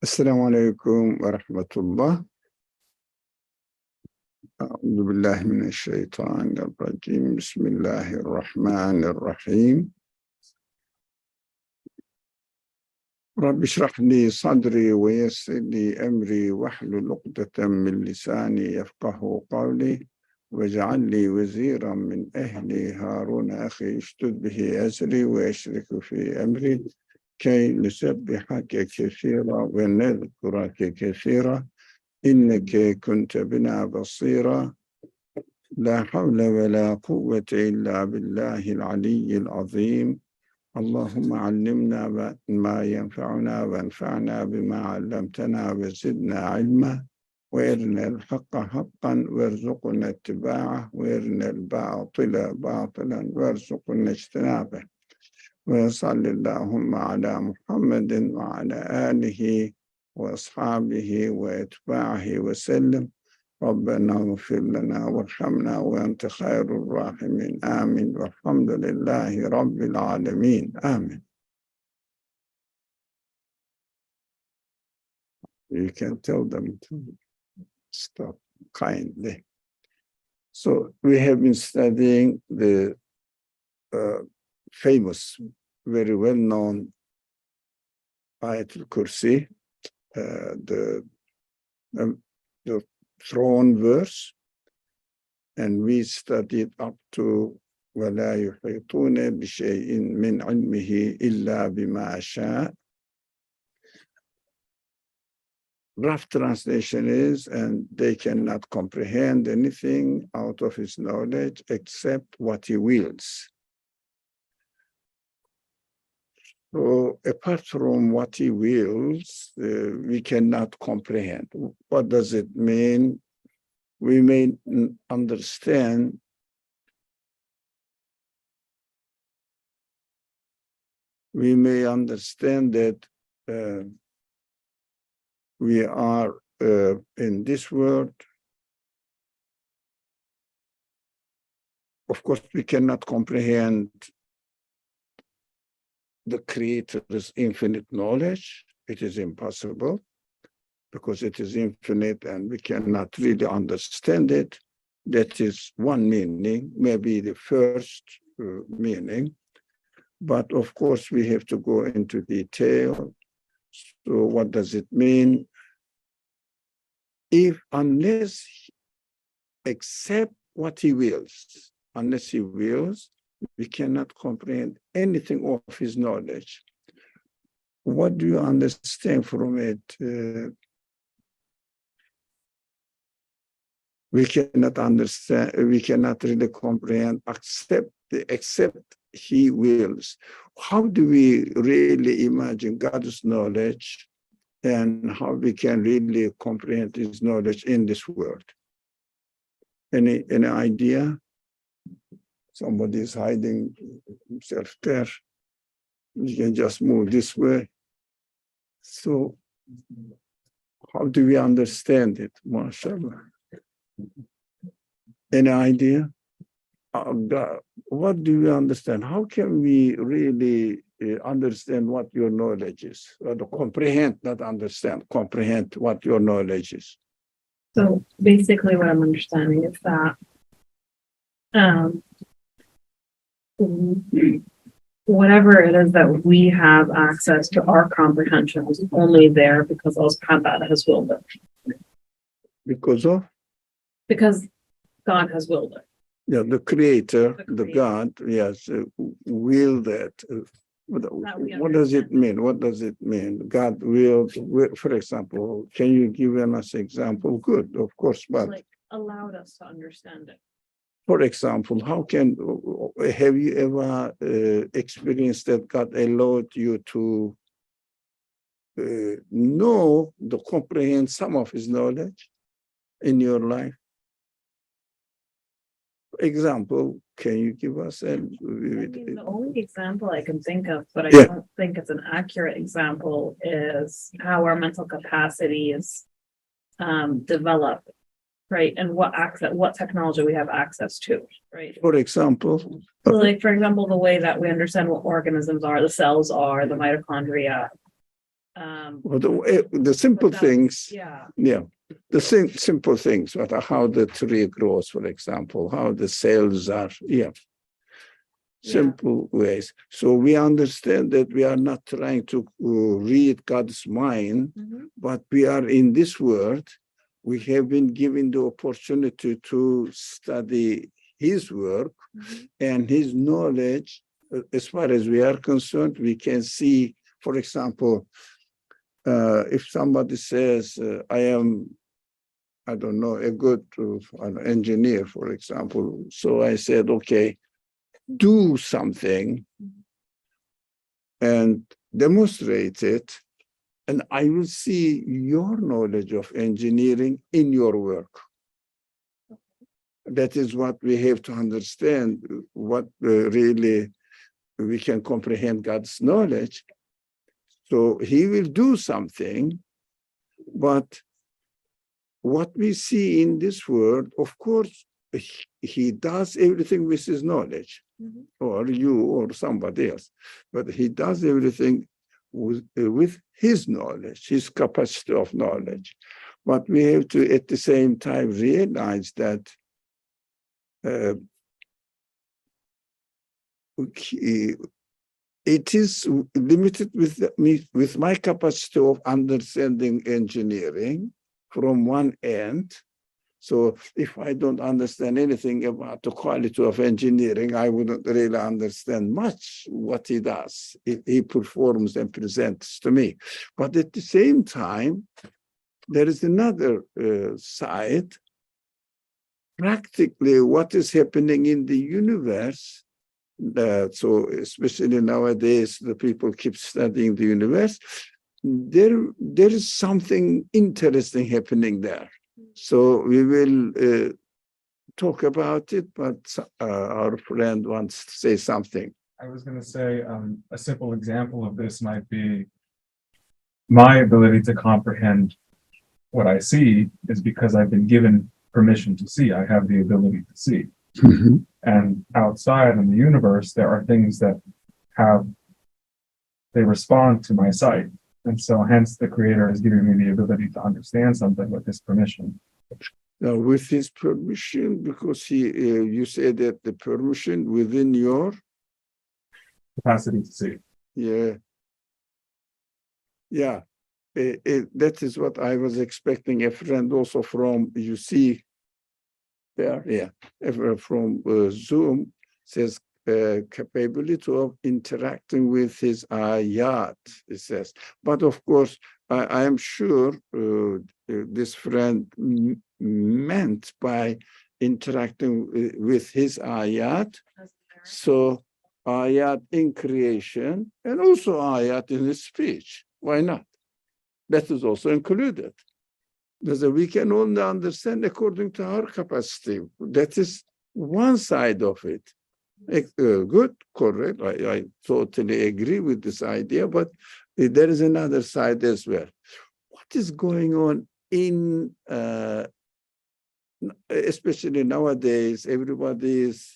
السلام عليكم ورحمة الله. أعوذ بالله من الشيطان الرجيم. بسم الله الرحمن الرحيم. رب اشرح لي صدري ويسر لي أمري واحلل عقدة من لساني يفقه قولي واجعل لي وزيرا من أهلي هارون أخي اشدد به أزري وأشرك في أمري كي نسبحك كثيرا ونذكرك كثيرا إنك كنت بنا بصيرا لا حول ولا قوة إلا بالله العلي العظيم. اللهم علمنا ما ينفعنا وانفعنا بما علمتنا وزدنا علما وارنا الحق حقا وارزقنا اتباعه وارنا الباطل باطلا وارزقنا اجتنابه. وصل اللهم على محمد وعلى آله وأصحابه وأتباعه وسلم. ربنا اغفر لنا وارحمنا وأنت خير الراحمين. آمين والحمد لله رب العالمين. آمين. You can tell them to stop kindly. So we have been studying the famous, very well-known Ayatul Kursi, the throne verse, and we studied up to وَلَا يُحِيطُونَ بِشَيْءٍ مِّنْ عِلْمِهِ إِلَّا بِمَا شَاءَ. Rough translation is, and they cannot comprehend anything out of his knowledge except what he wills. So apart from what he wills, we cannot comprehend. What does it mean? We may understand that we are in this world. Of course, we cannot comprehend the Creator's infinite knowledge. It is impossible because it is infinite and we cannot really understand it. That is one meaning, maybe the first meaning. But of course, we have to go into detail. So what does it mean? Unless except what he wills, unless he wills, we cannot comprehend anything of his knowledge. What do you understand from it? We cannot understand, we cannot really comprehend except he wills. How do we really imagine God's knowledge and how we can really comprehend his knowledge in this world? Any idea? Somebody is hiding himself there. You can just move this way. So how do we understand it, mashallah? Any idea? God, what do we understand? How can we really understand what your knowledge is? Or comprehend, not understand, comprehend what your knowledge is. So basically what I'm understanding is that whatever it is that we have access to, our comprehension is only there because Allah subhanahu wa ta'ala has willed it. Because God has willed it. Yeah, the creator, the God, yes, will that. What does it mean? What does it mean? God will, for example, can you give us an example? Good, of course, but like allowed us to understand it. For example, have you ever experienced that God allowed you to comprehend some of his knowledge in your life? Example, can you give us the only example I can think of, but I don't think it's an accurate example, is how our mental capacity is developed, right? And what technology we have access to, right? For example? So like, for example, the way that we understand what organisms are, the cells are, the mitochondria, Well, the simple without- things, Yeah, the simple things, what how the tree grows, for example, how the cells are, simple ways. So we understand that we are not trying to read God's mind, but we are in this world. We have been given the opportunity to study His work and His knowledge. As far as we are concerned, we can see, for example, if somebody says, I don't know, a good engineer, for example. So I said, okay, do something and demonstrate it, and I will see your knowledge of engineering in your work. That is what we have to understand, what really we can comprehend God's knowledge. So He will do something, but what we see in this world, of course, He does everything with His knowledge, or you or somebody else, but He does everything with His knowledge, His capacity of knowledge. But we have to, at the same time, realize that it is limited with my capacity of understanding engineering from one end. So if I don't understand anything about the quality of engineering, I wouldn't really understand much what he does. He performs and presents to me. But at the same time, there is another side. Practically, what is happening in the universe, so especially nowadays, the people keep studying the universe, there is something interesting happening there. So we will talk about it, but our friend wants to say something. I was going to say a simple example of this might be my ability to comprehend what I see is because I've been given permission to see. I have the ability to see. And outside in the universe, there are things that they respond to my sight. And so hence the Creator is giving me the ability to understand something with His permission. Now, with His permission, because you said that the permission within your Capacity to see. That is what I was expecting. A friend also from UC there, from Zoom says capability of interacting with his ayat, it says. But of course, I am sure this friend meant by interacting with his ayat, so ayat in creation and also ayat in his speech. Why not? That is also included. Because we can only understand according to our capacity. That is one side of it. Good, correct. I totally agree with this idea, but there is another side as well. What is going on in, especially nowadays, everybody is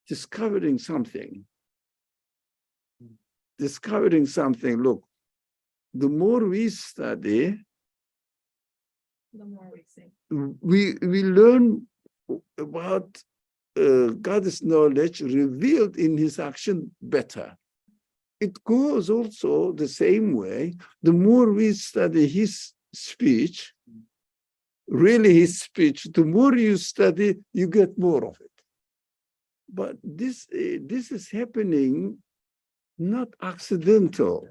discovering something. Look, the more we study, the more we see. We learn about God's knowledge revealed in His action better. It goes also the same way. The more we study His speech, really His speech, the more you study, you get more of it. But this is happening not accidental.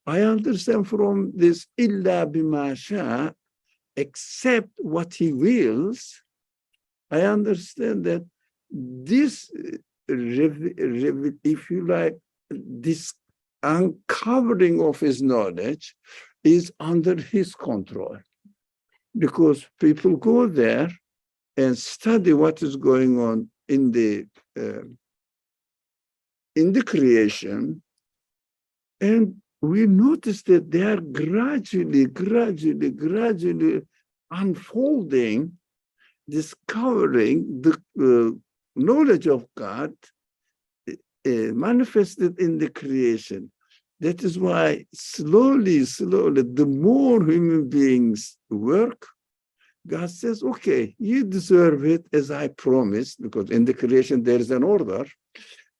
I understand from this illa bima sha, except what He wills. I understand that this, if you like, this uncovering of His knowledge is under His control, because people go there and study what is going on in the creation, and we notice that they are gradually unfolding, discovering the knowledge of God manifested in the creation. That is why slowly, the more human beings work, God says, okay, you deserve it as I promised, because in the creation there is an order.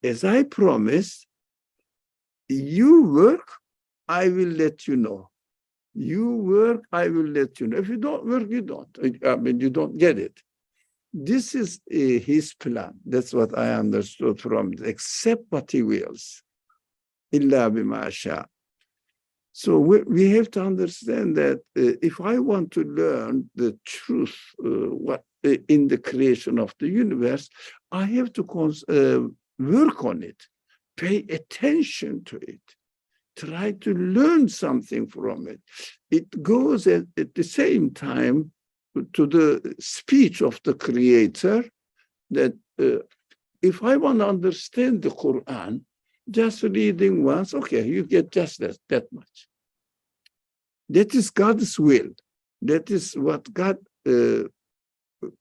As I promised, you work, I will let you know. You work, I will let you know. If you don't work, you don't. I mean, you don't get it. This is his plan. That's what I understood from it. Accept what he wills. Illa bima sha. So we have to understand that if I want to learn the truth, what in the creation of the universe, I have to work on it, pay attention to it, try to learn something from it. It goes at the same time to the speech of the Creator that if I want to understand the Qur'an, just reading once, okay, you get just that much. That is God's will. That is what God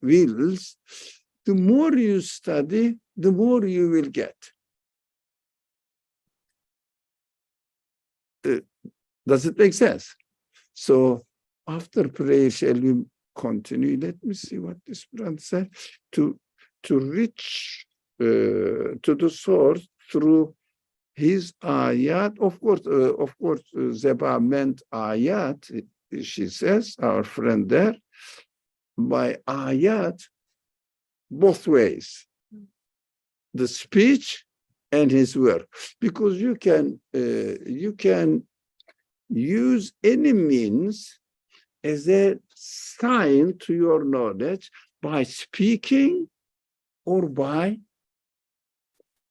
wills. The more you study, the more you will get. Does it make sense? So after prayer, shall we continue? Let me see what this brother said. To reach to the source through his ayat. Of course, Zeba meant ayat. She says, our friend there, by ayat, both ways, the speech and his work, because you can use any means as a sign to your knowledge by speaking or by,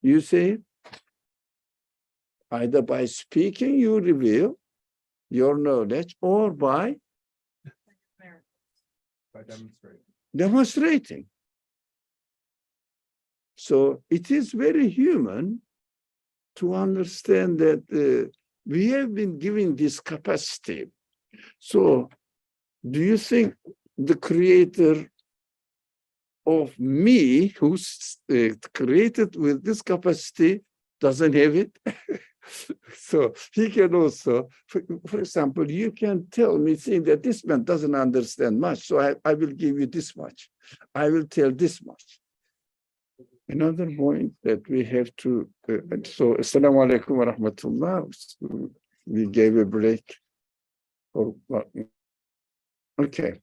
you say, either by speaking you reveal your knowledge or by demonstrating. So it is very human to understand that we have been given this capacity. So do you think the creator of me, who's created with this capacity, doesn't have it? So he can also, for example, you can tell me, saying that this man doesn't understand much, so I will give you this much. I will tell this much. Another point that we have to, so Assalamu alaikum wa rahmatullah. We gave a break. Okay.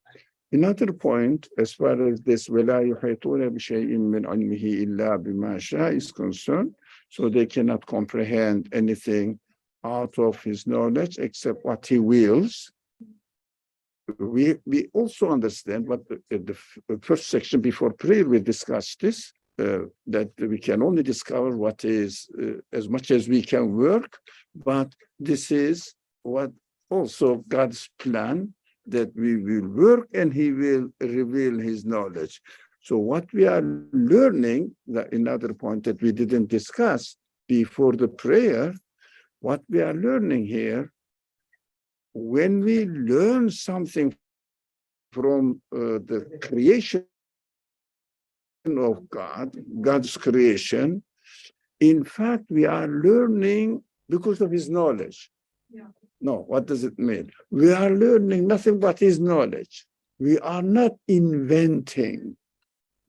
Another point, as far as this وَلَا يُحِيطُونَ بِشَيْءٍ مِّنْ عِلْمِهِ إِلَّا بِمَا شَاءَ is concerned, so they cannot comprehend anything out of his knowledge except what he wills. We also understand what the first section before prayer we discussed this, that we can only discover what is as much as we can work, but this is what also God's plan, that we will work and he will reveal his knowledge. So what we are learning, another point that we didn't discuss before the prayer, what we are learning here, when we learn something from the creation of God, God's creation, in fact, we are learning because of his knowledge. Yeah. No, what does it mean? We are learning nothing but his knowledge. We are not inventing.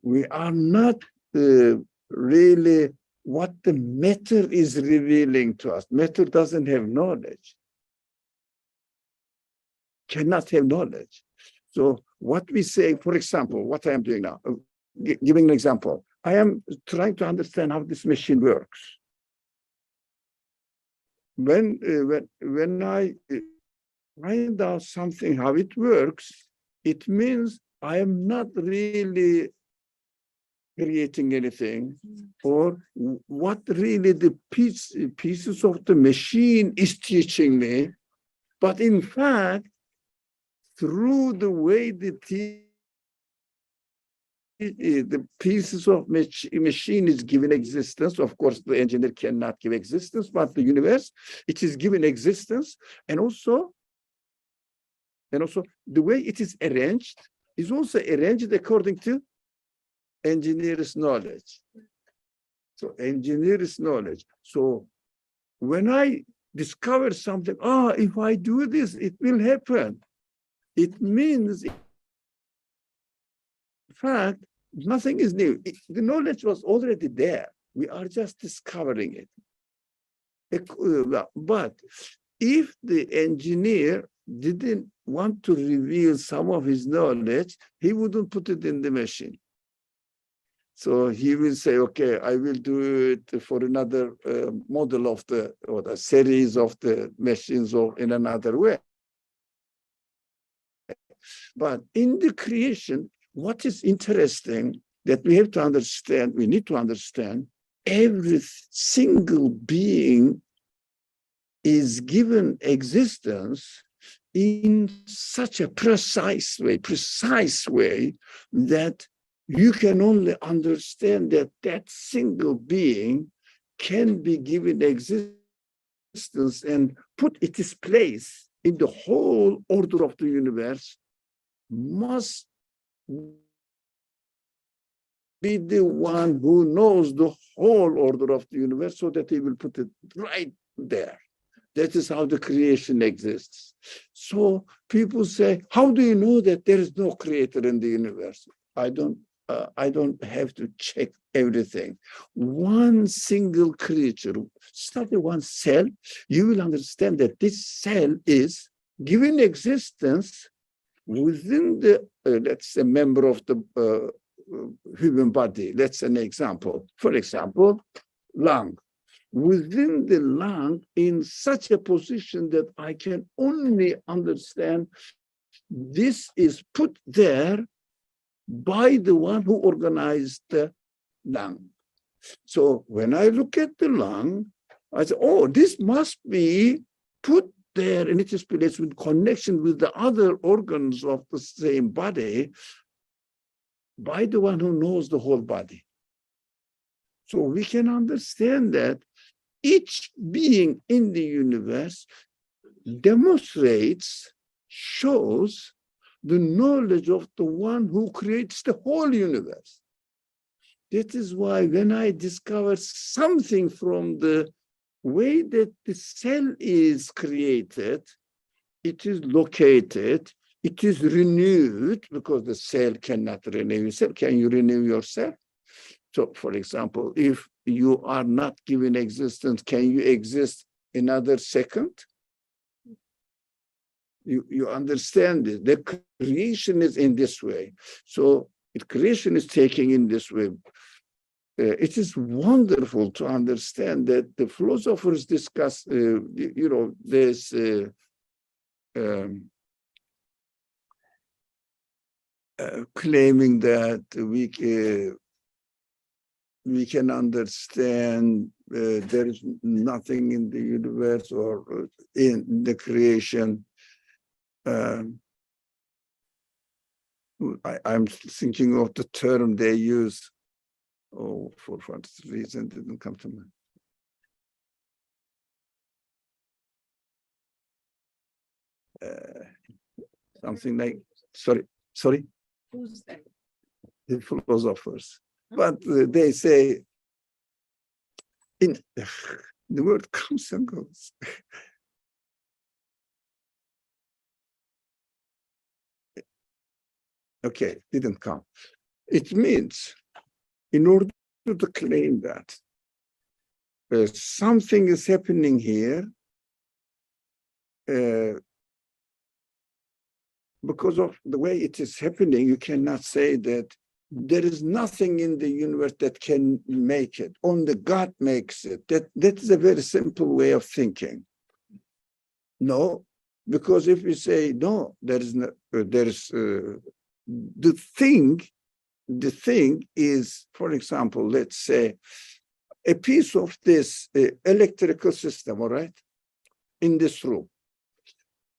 We are not really what the matter is revealing to us. Matter doesn't have knowledge. Cannot have knowledge. So what we say, for example, what I am doing now, giving an example, I am trying to understand how this machine works. When I find out something, how it works, it means I am not really creating anything, or what really the pieces of the machine is teaching me. But in fact, through the way the pieces of machine is given existence. Of course, the engineer cannot give existence, but the universe, it is given existence. And also the way it is arranged is also arranged according to engineer's knowledge. So engineer's knowledge. So when I discover something, if I do this, it will happen. It means, in fact, nothing is new. The knowledge was already there. We are just discovering it. But if the engineer didn't want to reveal some of his knowledge, he wouldn't put it in the machine. So he will say, okay, I will do it for another model of or the series of the machines or in another way. But in the creation, what is interesting that we have to understand, we need to understand, every single being is given existence in such a precise way that you can only understand that that single being can be given existence and put its place in the whole order of the universe must be the one who knows the whole order of the universe so that he will put it right there. That is how the creation exists. So people say, how do you know that there is no creator in the universe? I don't have to check everything. One single creature, study one cell, you will understand that this cell is given existence within the, let's say, member of the human body. That's an example. For example, lung. Within the lung in such a position that I can only understand this is put there by the one who organized the lung. So when I look at the lung, I say, oh, this must be put there in its place with connection with the other organs of the same body by the one who knows the whole body. So we can understand that each being in the universe demonstrates, shows the knowledge of the one who creates the whole universe. That is why when I discover something from the way that the cell is created, it is located, it is renewed, because the cell cannot renew itself. Can you renew yourself? So, for example, if you are not given existence, can you exist another second? You understand it. The creation is in this way. So, creation is taking in this way. It is wonderful to understand that the philosophers discuss, this claiming that we can understand there is nothing in the universe or in the creation. I'm thinking of the term they use. Oh, for what reason didn't come to me. Something like, sorry? Who's that? The philosophers. But they say, the word comes and goes. Okay, didn't come. It means, in order to claim that something is happening here, because of the way it is happening, you cannot say that there is nothing in the universe that can make it. Only God makes it. That is a very simple way of thinking. No, because if you say no, there is no, the thing is, for example, let's say a piece of this electrical system, all right, in this room.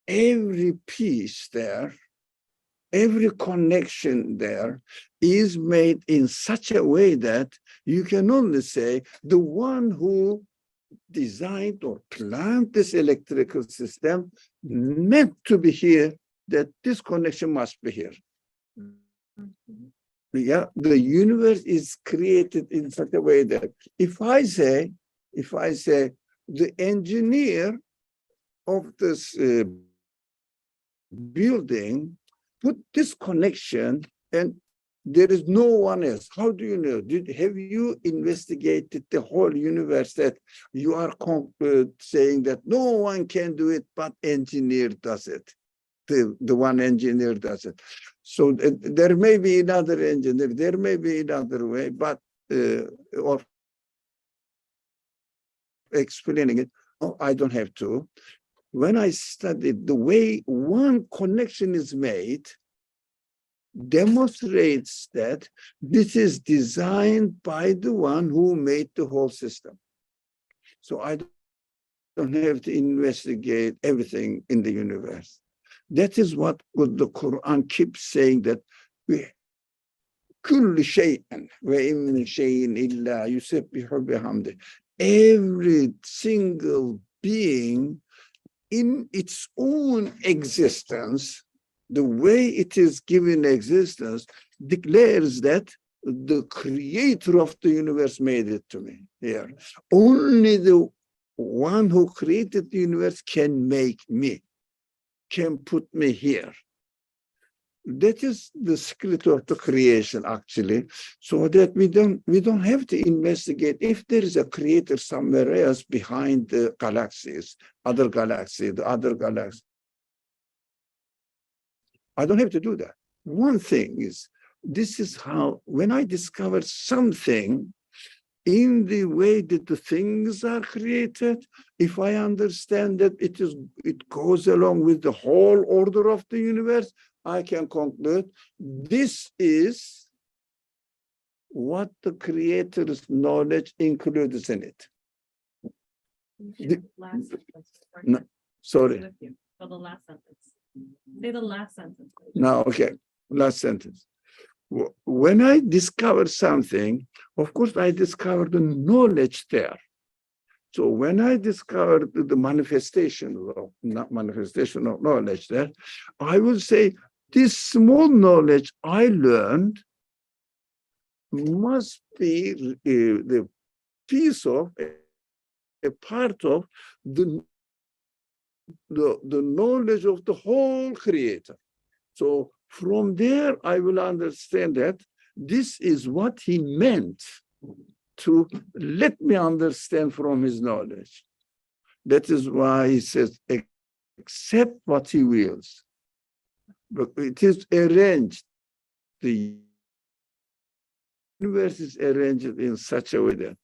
Every piece there, every connection there is made in such a way that you can only say the one who designed or planned this electrical system meant to be here, that this connection must be here. Yeah, the universe is created in such a way that if I say, the engineer of this building put this connection, and there is no one else. How do you know? Have you investigated the whole universe that you are saying that no one can do it, but engineer does it? The one engineer does it. So there may be another engineer, there may be another way, but of explaining it, oh, I don't have to. When I studied the way one connection is made, demonstrates that this is designed by the one who made the whole system. So I don't have to investigate everything in the universe. That is what the Qur'an keeps saying, that كل شيء وإن من شيء إلا يسبح بحمده. Every single being in its own existence, the way it is given existence, declares that the creator of the universe made it to me here. Only the one who created the universe can make me, can put me here. That is the secret of the creation, actually, so that we don't have to investigate if there is a creator somewhere else behind the galaxies, other galaxy, the other galaxy. I don't have to do that. One thing is, this is how, when I discover something in the way that the things are created, if I understand that it goes along with the whole order of the universe, I can conclude this is what the creator's knowledge includes in it. No, sorry. For the last sentence. Say the last sentence. Now, okay, last sentence. When I discover something, of course, I discover the knowledge there. So when I discovered the manifestation of knowledge there, I will say, this small knowledge I learned must be the piece of, a part of the knowledge of the whole creator. So from there, I will understand that this is what he meant to let me understand from his knowledge. That is why he says, accept what he wills. But it is arranged. The universe is arranged in such a way that,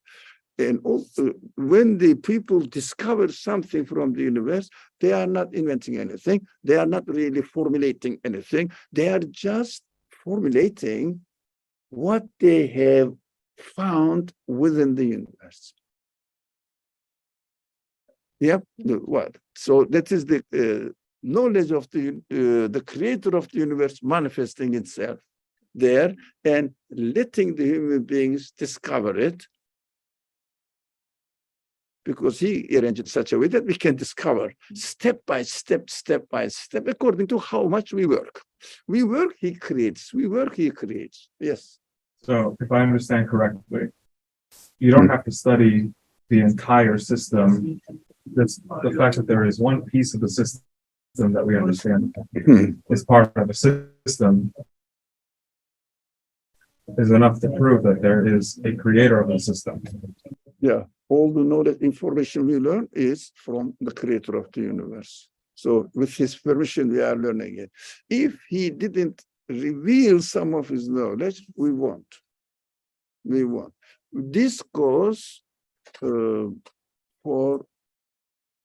and also when the people discover something from the universe, they are not inventing anything. They are not really formulating anything. They are just formulating what they have found within the universe. Yep. What? So that is the knowledge of the creator of the universe manifesting itself there and letting the human beings discover it, because he arranged it such a way that we can discover step by step, according to how much we work. We work, he creates. We work, he creates. Yes. So if I understand correctly, you don't have to study the entire system. That's the fact that there is one piece of the system that we understand is part of a system is enough to prove that there is a creator of the system. Yeah, all the knowledge information we learn is from the creator of the universe. So with his permission, we are learning it. If he didn't reveal some of his knowledge, we won't. We won't. This goes for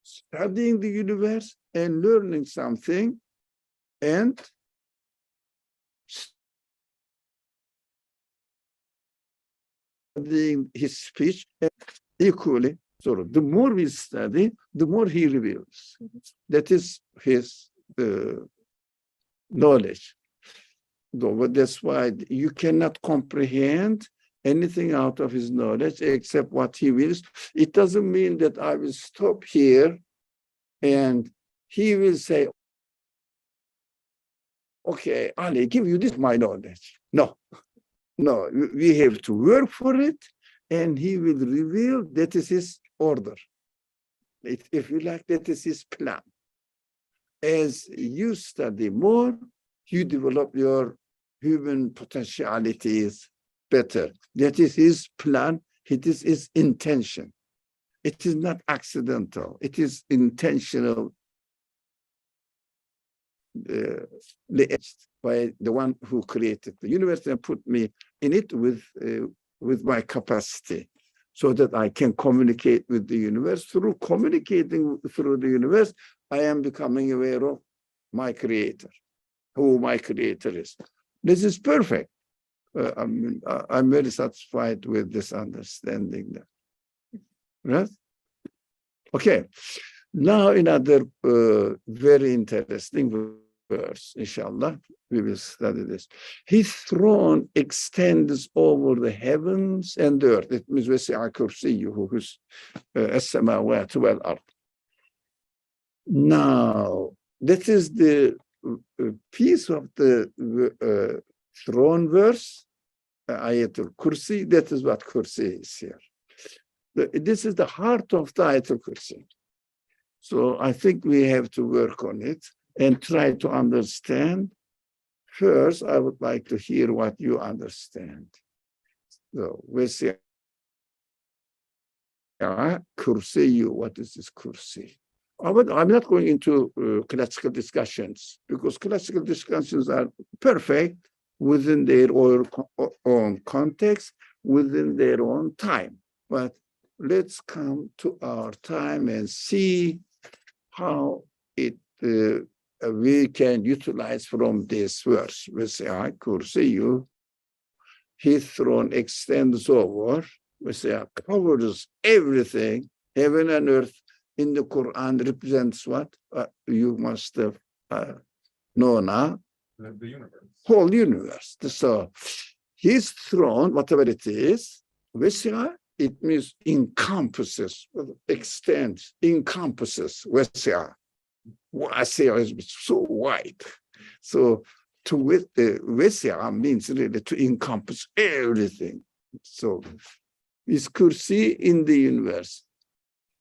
studying the universe and learning something, and studying his speech equally. So the more we study, the more he reveals. That is his knowledge. But that's why you cannot comprehend anything out of his knowledge except what he wills. It doesn't mean that I will stop here and he will say, okay, Ali, give you this my knowledge. No, we have to work for it, and he will reveal that is his order. If you like, that is his plan. As you study more, you develop your human potentialities better. That is his plan. It is his intention. It is not accidental. It is intentional, by the one who created the universe and put me in it with my capacity, so that I can communicate with the universe. Through communicating through the universe, I am becoming aware of my creator, who my creator is. This is perfect. I'm very satisfied with this understanding. Right? Okay. Now another very interesting verse, inshallah, we will study this. His throne extends over the heavens and the earth. It means وَسِعَ كُرْسِيُّهُ السَّمَاوَاتُ وَالْأَرْضِ. Now, that is the piece of the throne verse, Ayatul Kursi. That is what Kursi is here. This is the heart of the Ayatul Kursi. So I think we have to work on it and try to understand. First, I would like to hear what you understand. So we say, Kursi, what is this Kursi? I'm not going into classical discussions, because classical discussions are perfect within their own context, within their own time. But let's come to our time and see how it we can utilize from this verse. We say, Kursi, his throne extends over. We say, covers everything, heaven and earth. In the Quran represents what? You must have known, the universe. Whole universe. So his throne, whatever it is, Wasi'a, it means encompasses, extends, encompasses. Wasi'a. Wasi'a is so wide. So to Wasi'a means really to encompass everything. So is Kursi in the universe?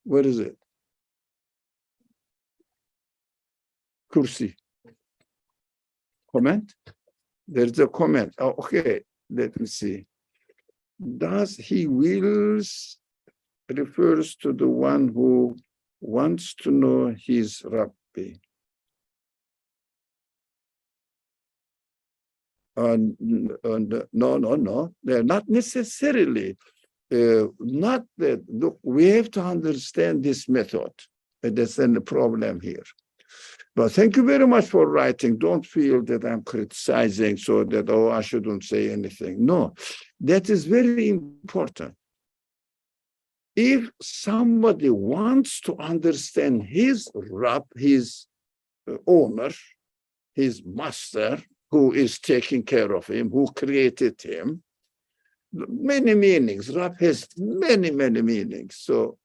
Where is it? Kursi. Comment? There's a comment. Oh, okay, let me see. Does he wills refers to the one who wants to know his Rabbi. No. They're not necessarily. Not that. Look, we have to understand this method. That's the problem here. But thank you very much for writing. Don't feel that I'm criticizing so that, I shouldn't say anything. No, that is very important. If somebody wants to understand his Rab, his owner, his master, who is taking care of him, who created him, many meanings. Rab has many meanings. So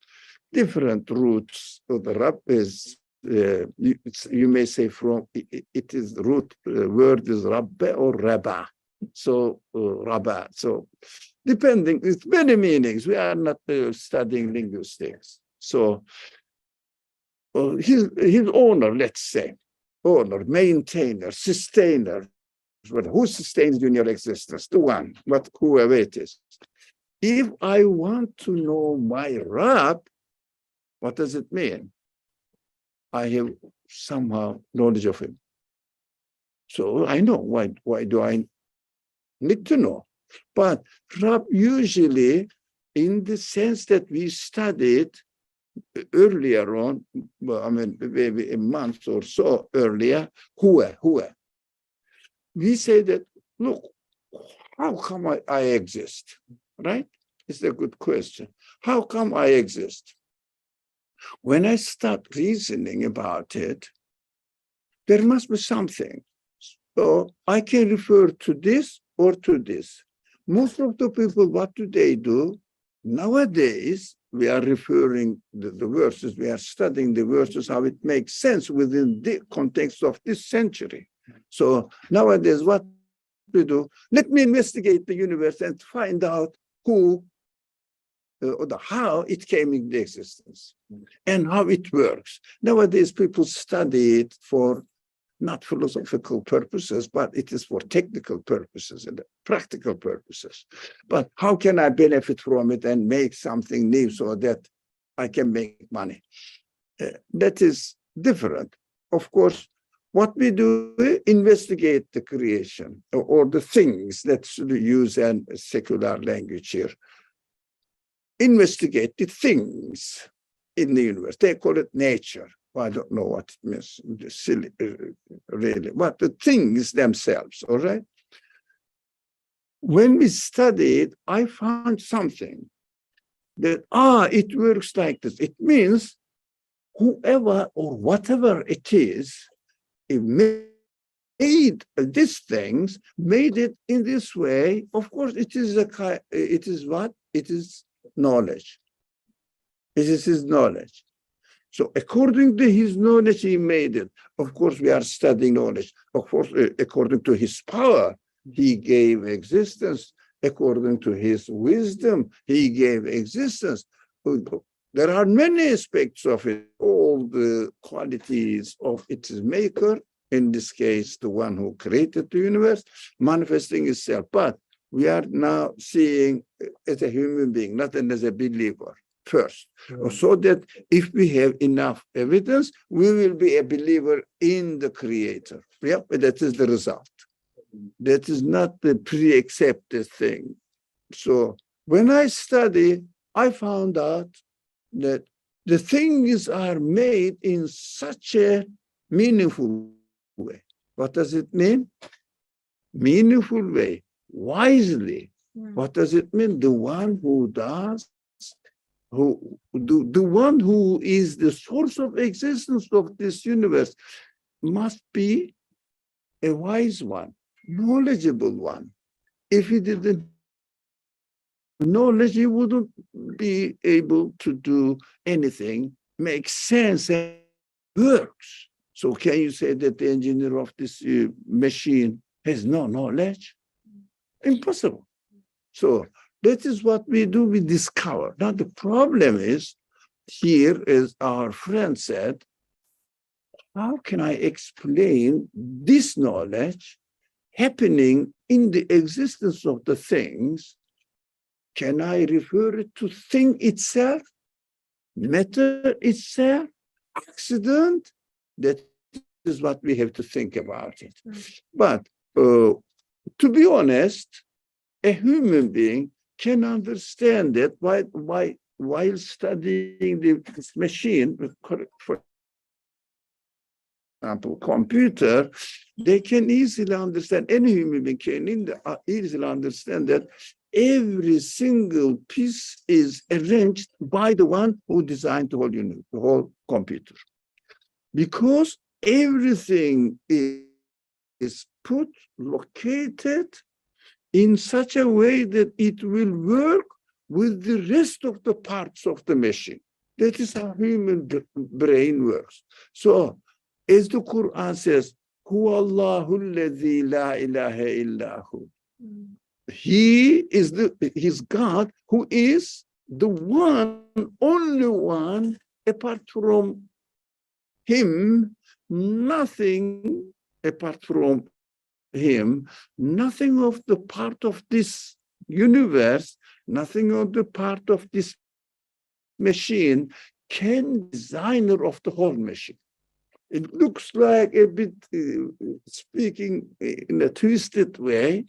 different roots of the Rab is, you may say from, it is the root word is Rabbe or Rabba. So Rabba. So depending, it's many meanings. We are not studying linguistics. So his owner, let's say, owner, maintainer, sustainer. Who sustains you in your existence? The one, but whoever it is. If I want to know my Rab, what does it mean? I have somehow knowledge of him. So I know. Why do I need to know? But Rab usually, in the sense that we studied earlier on, I mean, maybe a month or so earlier, Huwa. We say that, look, how come I exist? Right? It's a good question. How come I exist? When I start reasoning about it, there must be something. So I can refer to this or to this. Most of the people, what do they do? Nowadays, we are referring the verses, we are studying the verses, how it makes sense within the context of this century. So nowadays, what we do, let me investigate the universe and find out who how it came into existence and how it works. Nowadays, people study it for not philosophical purposes, but it is for technical purposes and practical purposes. But how can I benefit from it and make something new so that I can make money? That is different. Of course, what we do, investigate the creation or the things that should use a secular language here. Investigate the things in the universe. They call it nature. Well, I don't know what it means, silly, really, but the things themselves, all right? When we studied, I found something that, it works like this. It means whoever or whatever it is, it made these things, made it in this way. Of course, it is what? It is knowledge. It is his knowledge. So according to his knowledge, he made it. Of course, we are studying knowledge. Of course, according to his power, he gave existence. According to his wisdom, he gave existence. There are many aspects of it, all the qualities of its maker, in this case, the one who created the universe, manifesting itself. But we are now seeing as a human being, not as a believer. First, so that if we have enough evidence, we will be a believer in the creator. Yeah, that is the result. That is not the pre-accepted thing. So when I study, I found out that the things are made in such a meaningful way. What does it mean? Meaningful way, wisely. What does it mean? The one who does, the one who is the source of existence of this universe must be a wise one, knowledgeable one. If he didn't knowledge, he wouldn't be able to do anything, make sense, and works. So can you say that the engineer of this machine has no knowledge? Impossible. So that is what we do, we discover. Now the problem is, here, as our friend said, how can I explain this knowledge happening in the existence of the things? Can I refer it to thing itself, matter itself, accident? That is what we have to think about it. But to be honest, a human being can understand that while studying this machine, for example, computer, they can easily understand, any human being can easily understand that every single piece is arranged by the one who designed the whole unit, the whole computer. Because everything is located in such a way that it will work with the rest of the parts of the machine. That is how human brain works. So, as the Qur'an says, Huwa Allahu alladhi la ilaha illahu. He is his God, who is the one, only one, apart from him, nothing apart from him, nothing of the part of this universe, nothing of the part of this machine can designer of the whole machine. It looks like a bit speaking in a twisted way,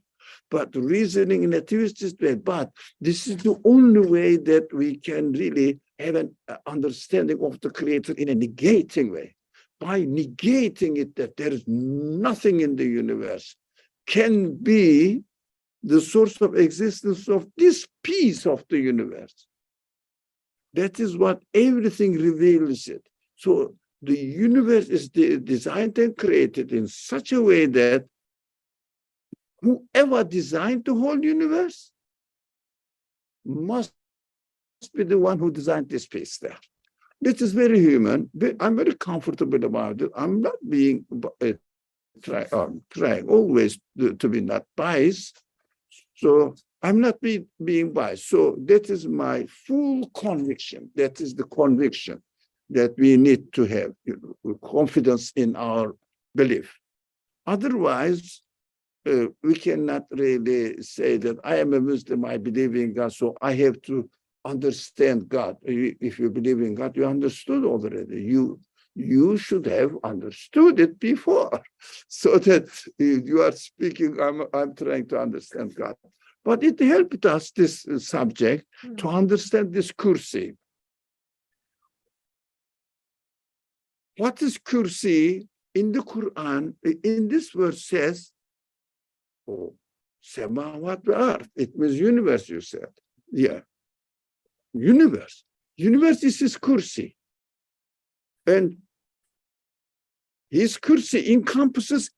but reasoning in a twisted way. But this is the only way that we can really have an understanding of the Creator in a negating way. By negating it, that there is nothing in the universe can be the source of existence of this piece of the universe. That is what everything reveals it. So the universe is designed and created in such a way that whoever designed the whole universe must be the one who designed this piece there. This is very human. I'm very comfortable about it. I'm not being trying always to be not biased. So I'm not being biased. So that is my full conviction. That is the conviction that we need to have, confidence in our belief. Otherwise, we cannot really say that I am a Muslim, I believe in God, so I have to understand God. If you believe in God, you understood already. You should have understood it before, so that you are speaking, I'm trying to understand God. But it helped us, this subject, to understand this kursi. What is kursi? In the Quran, in this verse says, oh, samawat ard. It means universe, you said. Yeah. Universe. Universe is his kursi. And his kursi encompasses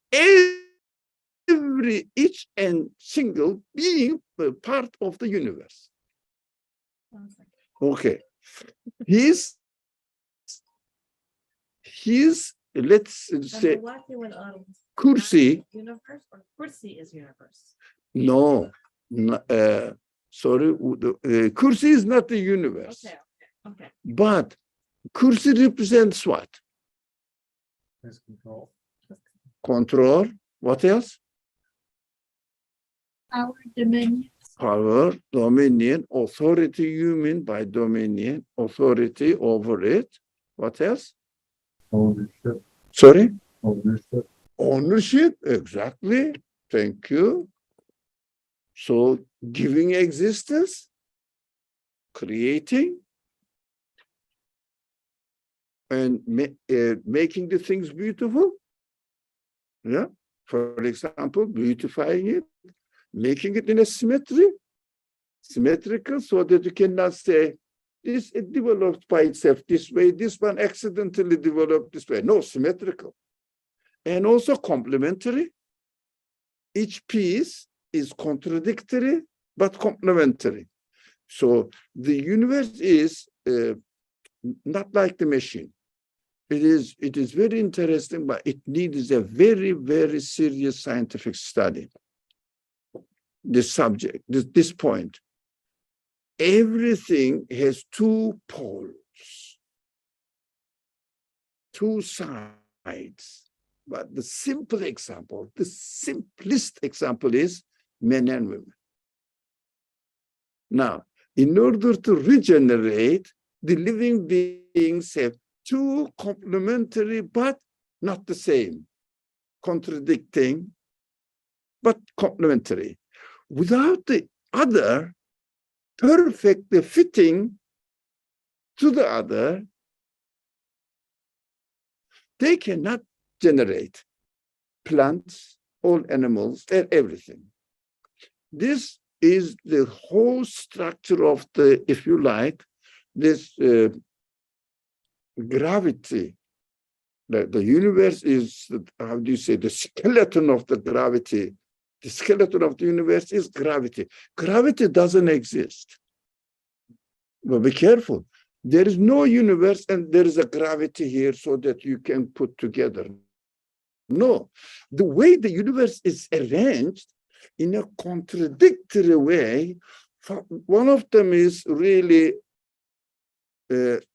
each and single being part of the universe. Okay. His let's say kursi. Universe or kursi is universe? No, sorry, kursi is not the universe. Okay. But kursi represents what? His control. Control. What else? Power, dominion. Power, dominion, authority. You mean by dominion? Authority over it. What else? Ownership. Sorry? Ownership. Ownership, exactly. Thank you. So giving existence, creating, and making the things beautiful. Yeah. For example, beautifying it, making it in a symmetrical, so that you cannot say, this it developed by itself this way, this one accidentally developed this way. No, symmetrical. And also complementary. Each piece is contradictory, but complementary. So the universe is not like the machine. It is very interesting, but it needs a very, very serious scientific study. This subject, this point. Everything has two poles, two sides. But the simple example, the simplest example is men and women. Now, in order to regenerate, the living beings have two complementary but not the same, contradicting but complementary. Without the other perfectly fitting to the other, they cannot generate plants, all animals, and everything. This is the whole structure of the, if you like, this gravity. The universe is, how do you say, the skeleton of the gravity. The skeleton of the universe is gravity. Gravity doesn't exist. But be careful. There is no universe and there is a gravity here so that you can put together. No. The way the universe is arranged in a contradictory way, one of them is really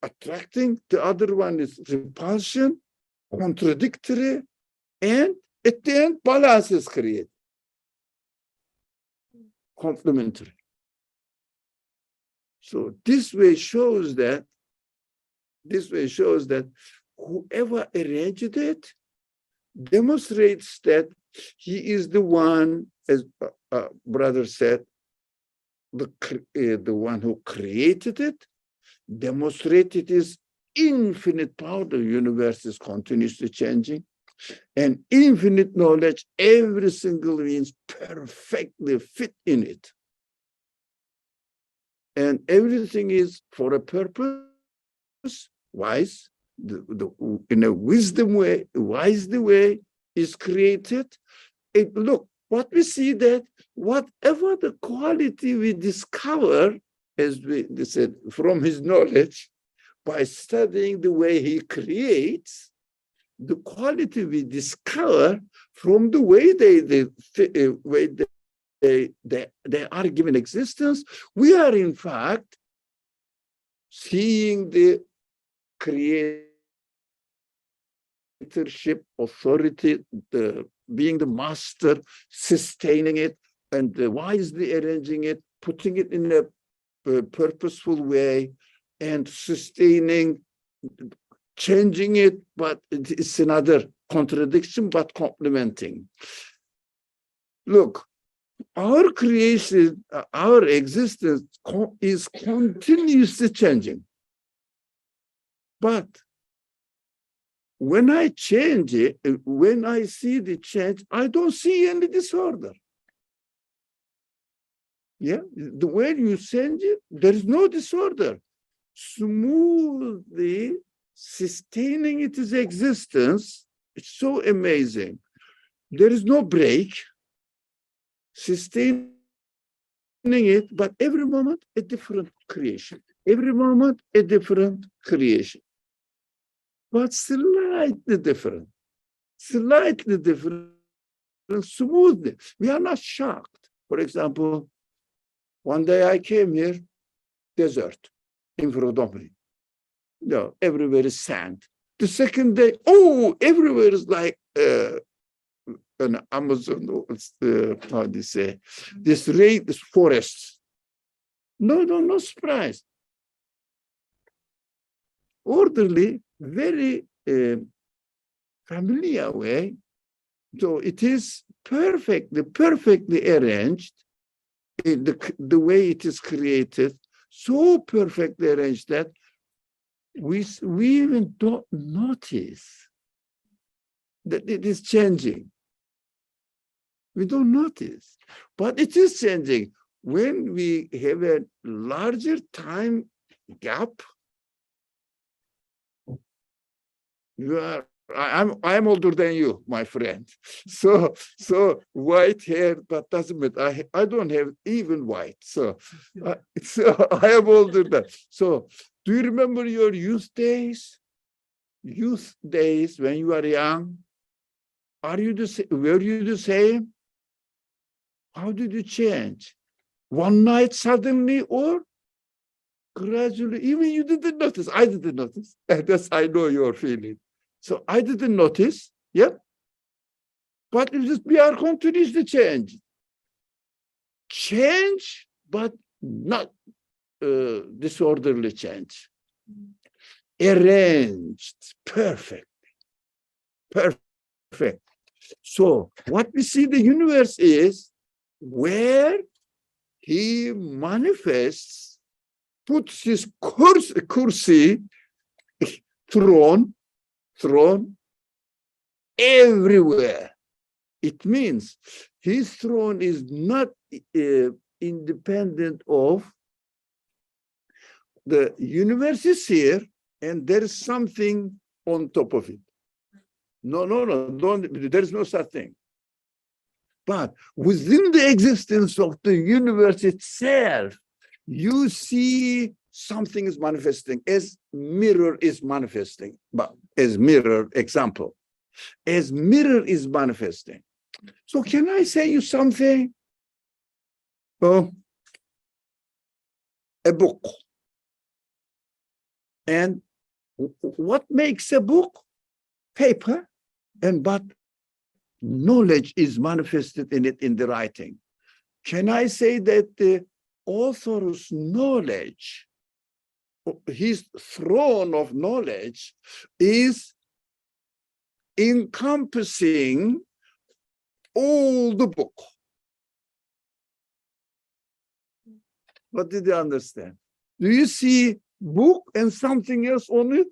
attracting, the other one is repulsion, contradictory, and at the end, balance is created. Complementary. So this way shows that whoever arranged it demonstrates that he is the one, as brother said, the one who created it, demonstrated his infinite power. The universe is continuously changing, and infinite knowledge, every single means perfectly fit in it. And everything is for a purpose, wise, in a wisdom way, wisely way is created. Look, what we see that whatever the quality we discover, as we said, from his knowledge, by studying the way he creates, the quality we discover from the way they they are given existence. We are in fact seeing the creatorship, authority, being the master, sustaining it, and wisely arranging it, putting it in a purposeful way, and sustaining, changing it, but it's another contradiction, but complementing. Look, our creation, our existence is continuously changing. But when I change it, when I see the change, I don't see any disorder. Yeah, the way you change it, there is no disorder. Smoothly sustaining its existence, it's so amazing. There is no break. Sustaining it, but every moment a different creation. Every moment a different creation. But slightly different. Slightly different, smoothly. We are not shocked. For example, one day I came here, desert in front of me. No, everywhere is sand. The second day, oh, everywhere is like an Amazon, how do you say, this forest. No surprise. Orderly, very familiar way. So it is perfectly arranged in the way it is created, so perfectly arranged that we even don't notice that it is changing. We don't notice, but it is changing. When we have a larger time gap, I'm older than you, my friend. So white hair, but doesn't matter. I don't have even white. So I am older than. So do you remember your youth days? Youth days when you are young? Were you the same? How did you change? One night suddenly or gradually? Even you didn't notice. I didn't notice. That's I know your feeling. So I didn't notice. Yeah. But we are continuously change. Change, but not disorderly change. Arranged perfectly. Perfect. So what we see the universe is where he manifests, puts his kursi, throne everywhere. It means his throne is not independent of the universe is here and there is something on top of it. No, there is no such thing. But within the existence of the universe itself, you see something is manifesting as mirror is manifesting. But as mirror example, as mirror is manifesting. So can I say you something? Oh, a book. And what makes a book? Paper, but knowledge is manifested in it in the writing. Can I say that the author's knowledge, his throne of knowledge, is encompassing all the book? What did you understand? Do you see book and something else on it?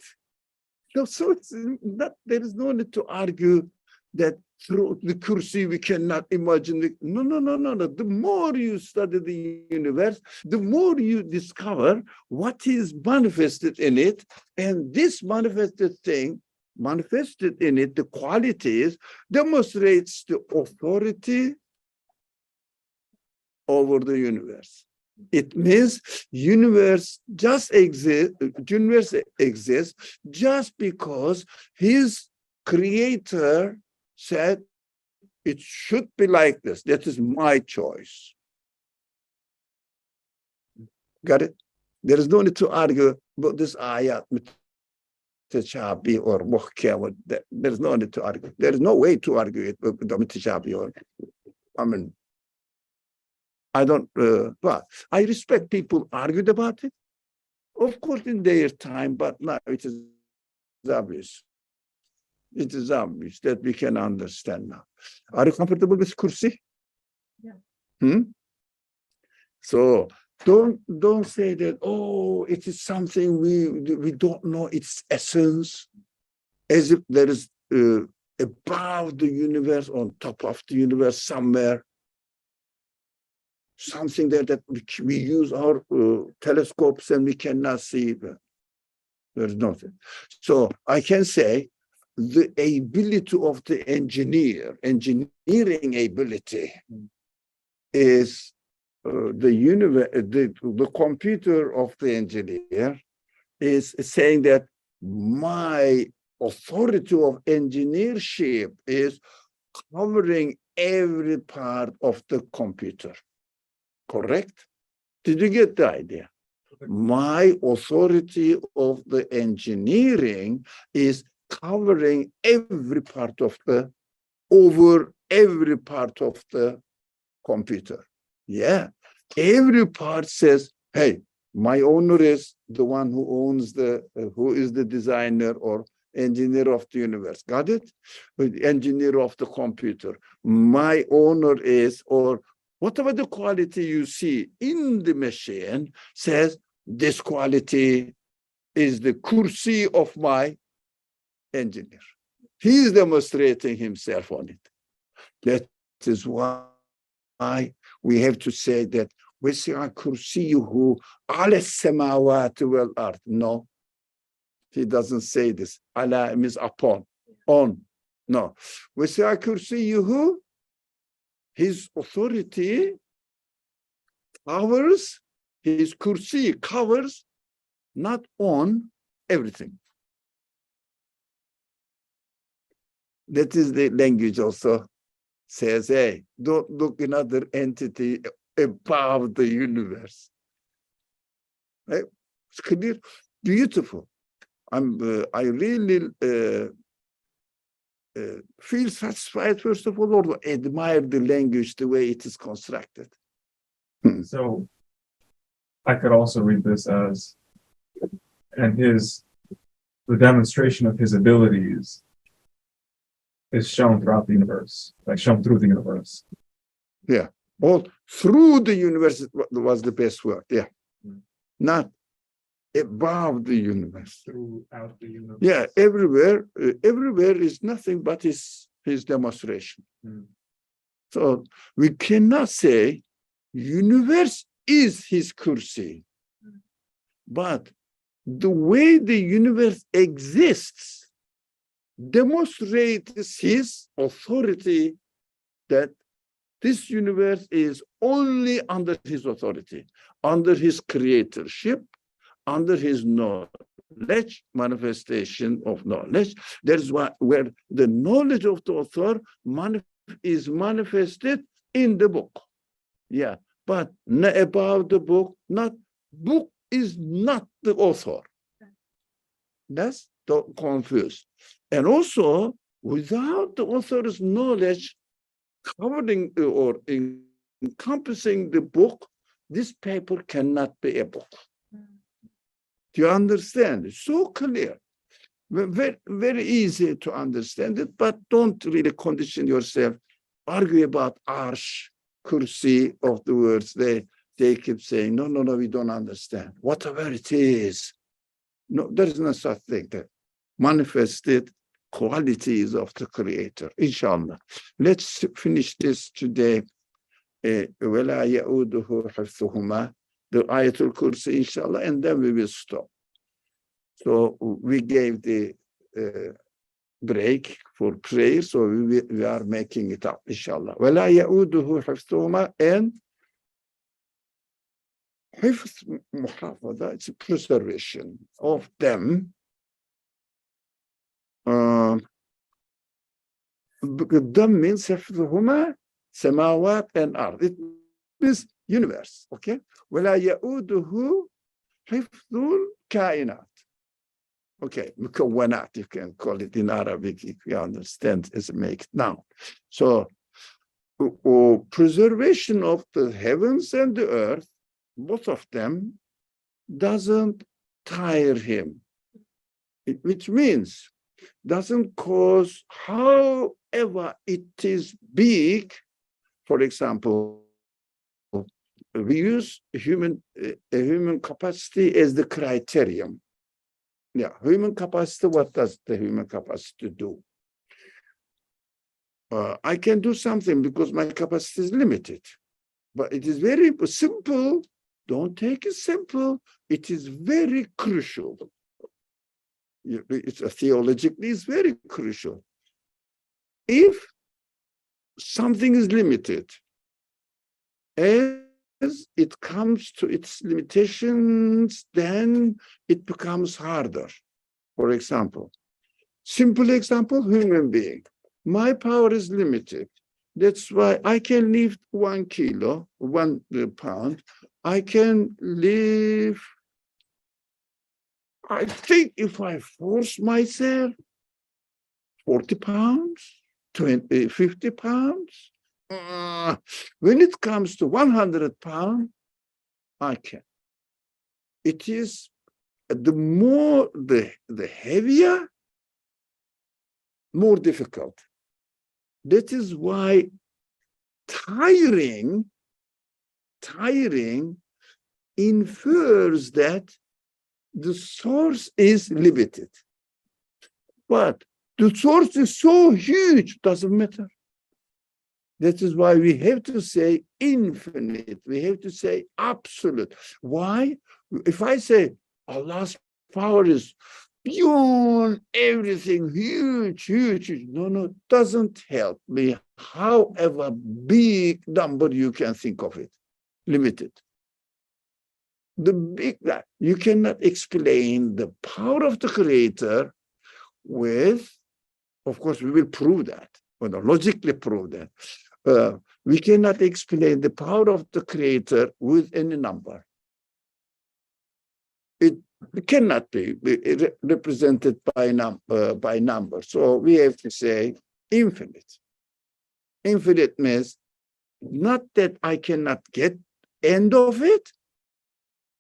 So it's not, there is no need to argue that through the kursi we cannot imagine it. No. The more you study the universe, the more you discover what is manifested in it. And this manifested thing, manifested in it, the qualities, demonstrates the authority over the universe. It means universe exists just because his creator said, it should be like this. That is my choice. Got it? There is no need to argue about this ayat, mutashabi or muhkam. There is no need to argue. There is no way to argue it with the mutashabi or, I mean, I don't, but I respect people argued about it. Of course, in their time, but now it is obvious. It is obvious that we can understand now. Are you comfortable with kursi? Yeah. So don't say that, oh, it is something we don't know its essence, as if there is above the universe, on top of the universe somewhere, something there that we use our telescopes and we cannot see. There's nothing. So I can say the ability of the engineering ability is the computer of the engineer is saying that my authority of engineership is covering every part of the computer. Correct? Did you get the idea? My authority of the engineering is covering every part of over every part of the computer. Yeah. Every part says, hey, my owner is the one who owns who is the designer or engineer of the universe. Got it? The engineer of the computer. My owner is, or whatever the quality you see in the machine says, this quality is the kursi of my engineer. He is demonstrating himself on it. That is why we have to say that وَسِعَ كُرْسِيُّهُ عَلَى السَّمَاوَاتِ وَالْأَرْضِ. No, he doesn't say this. Ala means upon, on. No. وَسِعَ كُرْسِيُّهُ, his authority covers, his kursi covers, not on everything. That is the language also says, hey, don't look another entity above the universe. Right? It's clear, beautiful. I really feel satisfied, first of all, or admire the language, the way it is constructed. So I could also read this as, and the demonstration of his abilities is shown throughout the universe, like shown through the universe. Yeah. All through the universe was the best word. Yeah. Not above the universe. Throughout the universe. Yeah, everywhere is nothing but his demonstration. So we cannot say universe is his kursi, but the way the universe exists demonstrates his authority, that this universe is only under his authority, under his creatorship, under his knowledge, manifestation of knowledge. That is where the knowledge of the author is manifested in the book. Yeah, but not about the book, book is not the author. That's confused. And also, without the author's knowledge covering or encompassing the book, this paper cannot be a book. Do you understand? It's so clear. Very, very easy to understand it, but don't really condition yourself. Argue about arsh, kursi of the words. They keep saying, no, we don't understand. Whatever it is. No, there is no such thing. That manifested qualities of the Creator, inshallah. Let's finish this today. وَلَا يَؤُودُهُ حِفْظُهُمَا, the Ayatul Kursi, inshallah, and then we will stop. So we gave the break for prayer, so we are making it up, inshallah. وَلَا يَؤُودُهُ حِفْظُهُمَا, and حفظ محافظة, it's a preservation of them. That means حفظهما سماوات and earth. It means universe. Okay. ولا يؤوده حفظ الكائنات. Okay, مكونات, you can call it in Arabic if you understand as a make noun. So, preservation of the heavens and the earth, both of them, doesn't tire him. Which means doesn't cause, however it is big. For example, we use human capacity as the criterion. Yeah, human capacity, what does the human capacity do? I can do something because my capacity is limited. But it is very simple. Don't take it simple. It is very crucial. It's theologically, it's very crucial. If something is limited, as it comes to its limitations, then it becomes harder. For example, simple example, human being. My power is limited. That's why I can lift 1 kilo, 1 pound. I can lift, I think if I force myself, 40 pounds, 50 pounds. When it comes to 100 pounds, I can. It is the more, the heavier, more difficult. That is why tiring infers that the source is limited. But the source is so huge, doesn't matter. That is why we have to say infinite. We have to say absolute. Why? If I say Allah's power is beyond everything, huge, huge, huge. No, doesn't help me. However big number you can think of it, limited. The big, you cannot explain the power of the Creator with, of course, we will prove that, logically prove that. We cannot explain the power of the Creator with any number. It cannot be represented by number. So we have to say infinite. Infinite means not that I cannot get end of it.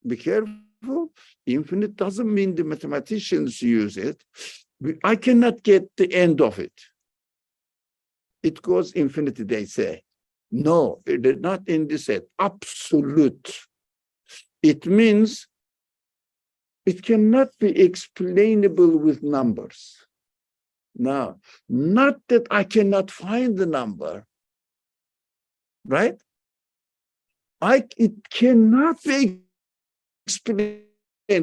Be careful. Infinite doesn't mean the mathematicians use it. I cannot get the end of it. It goes infinity, they say. No, it is not in this set. Absolute. It means it cannot be explainable with numbers. Now, not that I cannot find the number, right? It cannot be explained.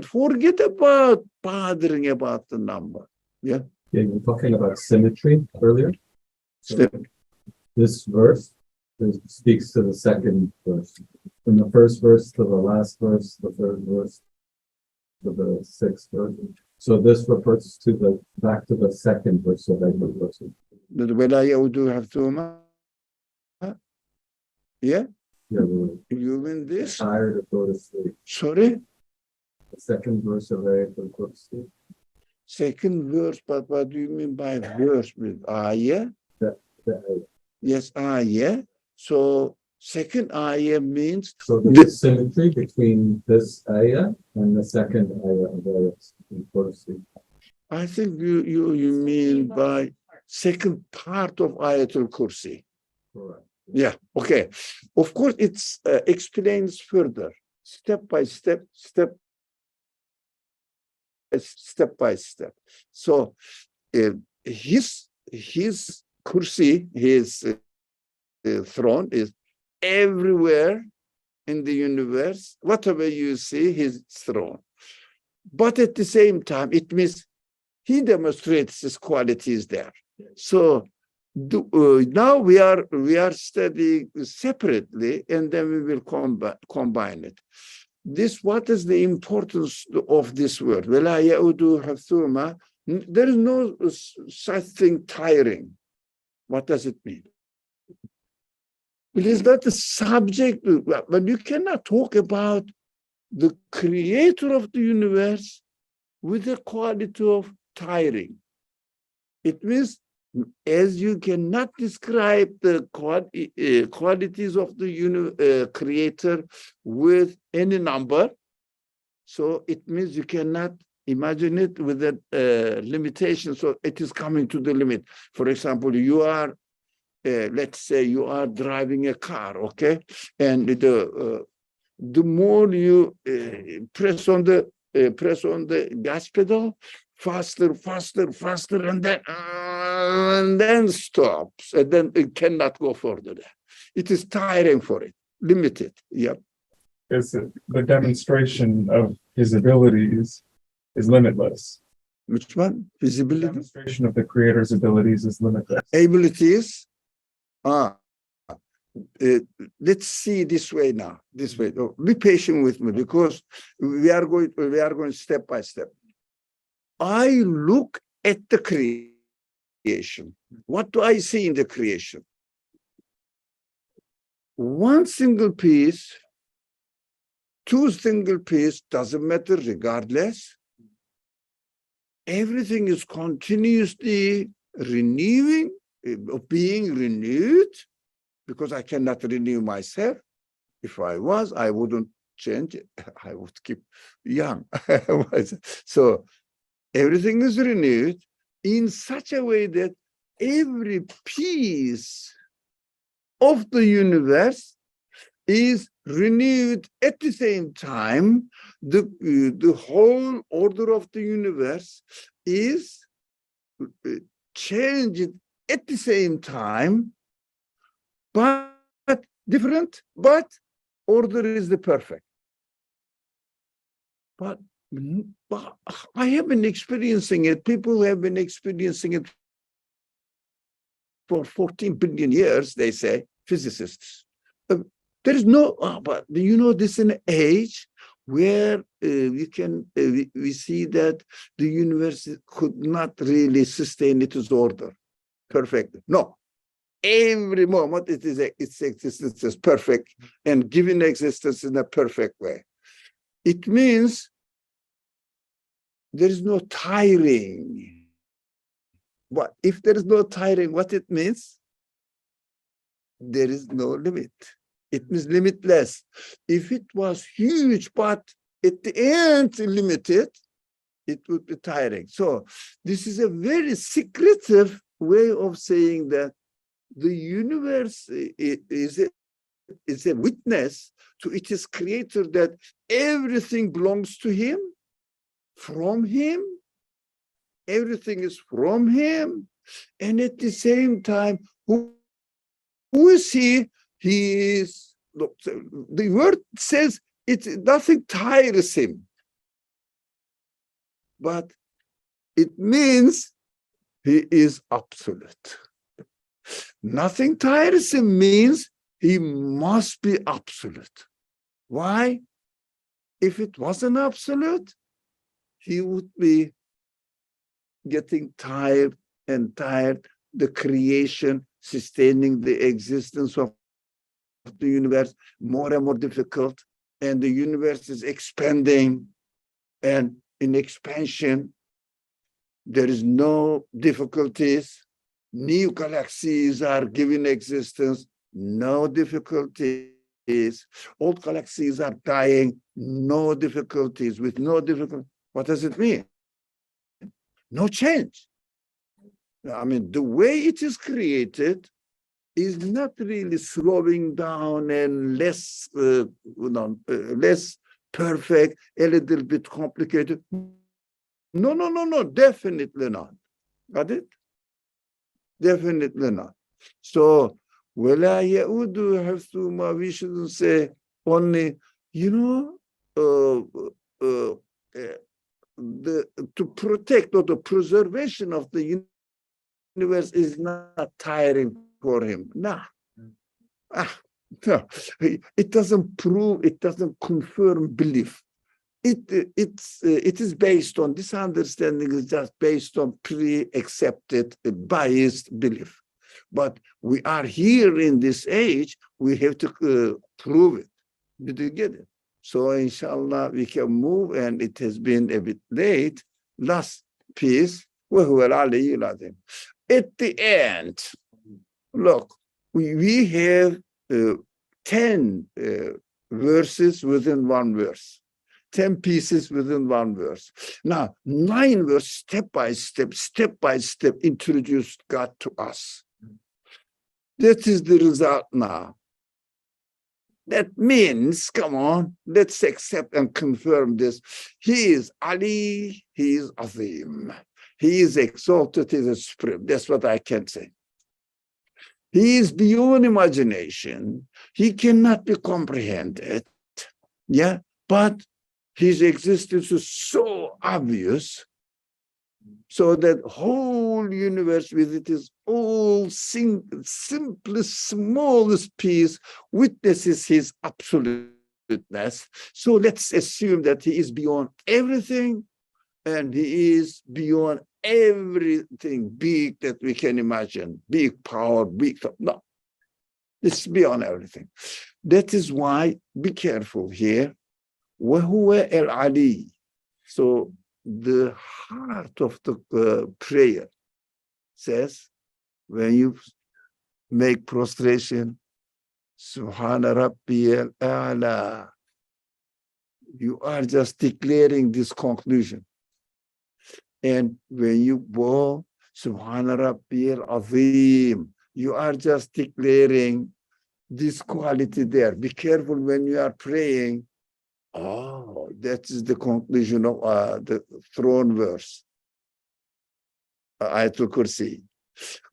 Forget about bothering about the number. Yeah. Yeah, you were talking about symmetry earlier. So this verse speaks to the second verse. From the first verse to the last verse, the third verse to the sixth verse. So this refers to back to the second verse of that verse. Yeah? Yeah, You mean this? tired to go to sleep. Sorry? The second verse of Ayatul Kursi. Second verse, but what do you mean by verse with ayah? Yes, ayah. So second ayah means so there's symmetry between this ayah and the second ayah of Ayatul Kursi. I think you mean by second part of Ayatul Kursi. Correct. Yeah, okay. Of course, it explains further, step by step. So his kursi, his throne is everywhere in the universe. Whatever you see, his throne. But at the same time, it means he demonstrates his qualities there. So now we are studying separately, and then we will combine it. What is the importance of this word? There is no such thing tiring. What does it mean? It is not the subject, but you cannot talk about the creator of the universe with the quality of tiring. It means, as you cannot describe the qualities of the creator with any number, so it means you cannot imagine it with a limitation. So it is coming to the limit. For example, you are, let's say you are driving a car, okay? And the more you press on the gas pedal, faster, and then stops, and then it cannot go further. It is tiring for it, limited. Yeah. Is the demonstration of his abilities is limitless. Which one? The Visibility? demonstration of the creator's abilities is limitless. Abilities. Let's see this way now. This way. Oh, be patient with me, because we are going step by step. I look at the creation. What do I see in the creation? One single piece, two single piece, doesn't matter, regardless. Everything is continuously renewing, being renewed, because I cannot renew myself. If I was, I wouldn't change it. I would keep young. So everything is renewed in such a way that every piece of the universe is renewed at the same time. The whole order of the universe is changed at the same time, but different, but order is the perfect. But I have been experiencing it. People have been experiencing it for 14 billion years, they say, physicists. There is no, but you know, this is an age where we see that the universe could not really sustain its order. Perfect. No. Every moment its existence is perfect and giving existence in a perfect way. It means there is no tiring. But if there is no tiring, what it means? There is no limit. It means limitless. If it was huge, but at the end limited, it would be tiring. So this is a very secretive way of saying that the universe is a witness to its creator, that everything belongs to him, from him, everything is from him, and at the same time, who is he? He is, the word says nothing tires him, but it means he is absolute. Nothing tires him means he must be absolute. Why? If it wasn't absolute, he would be getting tired and tired. The creation, sustaining the existence of the universe, more and more difficult, and the universe is expanding, and in expansion, there is no difficulties. New galaxies are given existence, no difficulties. Old galaxies are dying, no difficulties. With no difficulty, what does it mean? No change. I mean, the way it is created is not really slowing down and less perfect, a little bit complicated. No, definitely not. Got it? Definitely not. So, we shouldn't say only, to protect or the preservation of the universe is not tiring for him. No. No. It doesn't prove, it doesn't confirm belief. It is based on, this understanding is just based on pre-accepted, biased belief. But we are here in this age, we have to prove it. Did you get it? So inshallah, we can move, and it has been a bit late. Last piece, وَهُوَ الْعَلِيُّ الْعَظِيمُ. At the end, look, we have 10 verses within one verse, 10 pieces within one verse. Now, 9 verses, step by step, introduced God to us. That is the result now. That means, come on, let's accept and confirm this. He is Ali, he is Azim. He is exalted, he is supreme. That's what I can say. He is beyond imagination. He cannot be comprehended. Yeah, but his existence is so obvious, so that whole universe with it is all simplest, smallest piece witnesses his absoluteness. So let's assume that he is beyond everything, and he is beyond everything big that we can imagine, big power, big, no, it's beyond everything. That is why, be careful here, وَهُوَ الْعَلِيُّ. So the heart of the prayer says, when you make prostration, Subhana Rabbiyal A'la, you are just declaring this conclusion. And when you bow, Subhana Rabbiyal Azim, you are just declaring this quality there. Be careful when you are praying. Oh, that is the conclusion of the throne verse. Ayatul Kursi.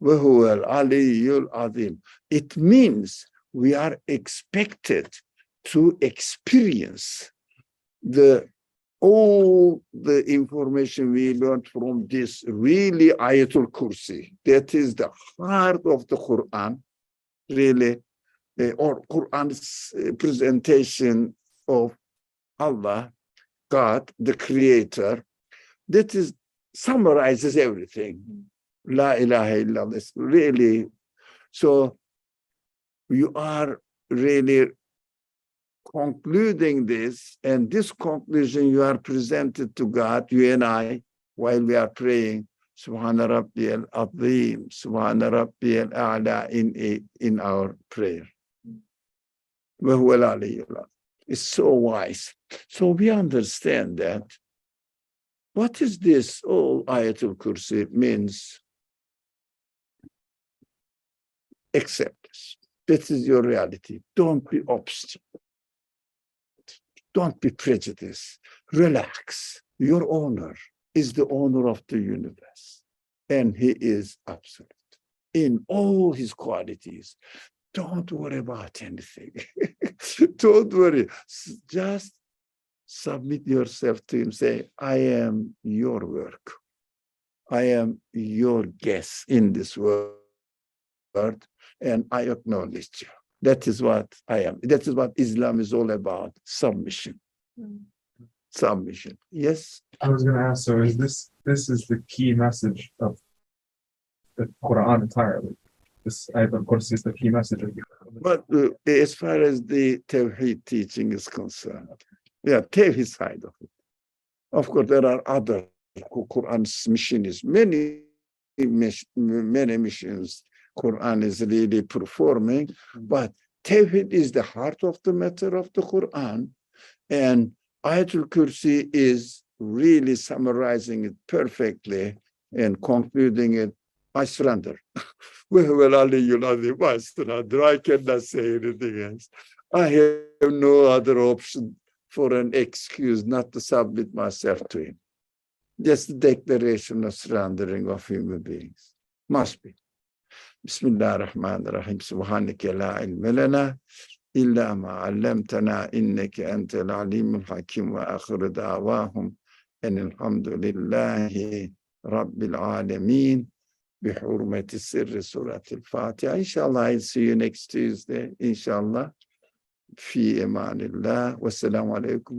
وَهُوَ الْعَلِيُّ الْعَظِيمُ. It means we are expected to experience all the information we learned from this really Ayatul Kursi. That is the heart of the Qur'an, really, or Qur'an's presentation of Allah, God, the creator. That is summarizes everything. La ilaha illallah. Really. So you are really concluding this, and this conclusion you are presented to God, you and I, while we are praying, Subhana Rabbiyal Azim, Subhana Rabbiyal A'la in our prayer. It's so wise. So we understand that. What is this? Oh, Ayatul Kursi means accept this. This is your reality. Don't be obstinate. Don't be prejudiced. Relax. Your owner is the owner of the universe, and he is absolute in all his qualities. Don't worry about anything. Don't worry. Just submit yourself to him. Say, I am your work. I am your guest in this world, and I acknowledge you. That is what I am. That is what Islam is all about. Submission. Submission. Yes? I was going to ask, so is this is the key message of the Quran entirely? This ayat of course is the key message of the Quran. But as far as the Tawheed teaching is concerned, yeah, Tawheed side of it. Of course, there are other Quran's mission is many missions Quran is really performing, but Tawheed is the heart of the matter of the Quran, and Ayatul Kursi is really summarizing it perfectly and concluding it. I surrender. I surrender. I cannot say anything else. I have no other option for an excuse not to submit myself to him. Just the declaration of surrendering of human beings. Must be. Bismillah ar-Rahman ar-Rahim. Subhanaka la ilma lana illa ma 'allamtana innaka antal alimul hakim wa akhiru da'wahum and alhamdulillahi rabbil alamin bihurmati sirri surat al-Fatiha. Inshallah, I'll see you next Tuesday. Inshallah. Fi emanillah. Wassalamu alaikum.